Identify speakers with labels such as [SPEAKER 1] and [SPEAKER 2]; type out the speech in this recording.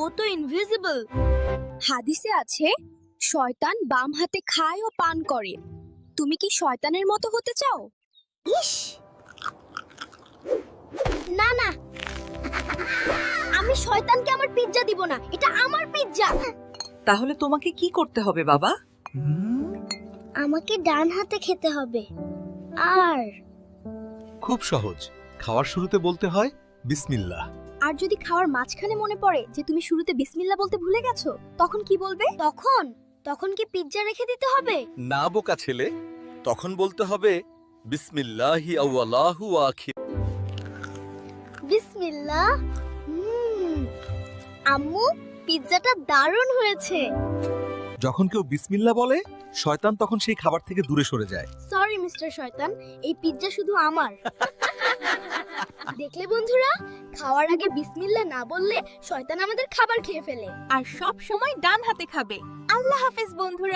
[SPEAKER 1] ও তো ইনভিজিবল। হাদিসে আছে শয়তান বাম হাতে খায় ও পান করে। তুমি কি শয়তানের মতো হতে চাও? ইস, না না, আমি শয়তানকে আমার পিৎজা দিব না, এটা আমার পিৎজা।
[SPEAKER 2] তাহলে তোমাকে কি করতে হবে বাবা?
[SPEAKER 1] আমাকে ডান হাতে খেতে হবে। আর
[SPEAKER 3] খুব সহজ। খাওয়ার শুরুতে বলতে হয় বিসমিল্লাহ।
[SPEAKER 1] আর যদি খাওয়ার মাঝখানে মনে পড়ে যে তুমি শুরুতে বিসমিল্লাহ বলতে ভুলে গেছো, তখন কি বলবে? তখন কি পিৎজা রেখে দিতে হবে?
[SPEAKER 3] না বোকা ছেলে, তখন বলতে হবে বিসমিল্লাহি আউয়ালাহু ওয়া আখির।
[SPEAKER 1] বিসমিল্লাহ। আম্মু, পিৎজাটা দারুণ হয়েছে।
[SPEAKER 3] যখন কেউ বিসমিল্লাহ বলে, শয়তান তখন সেই খাবার থেকে দূরে সরে যায়।
[SPEAKER 1] সরি মিস্টার শয়তান, এই পিৎজা শুধু আমার। দেখলে বন্ধুরা, খাওয়ার আগে বিসমিল্লাহ না বললে শয়তান আমাদের খাবার খেয়ে ফেলে।
[SPEAKER 4] আর সব সময় ডান হাতে খাবে। আল্লাহ হাফেজ বন্ধুরা।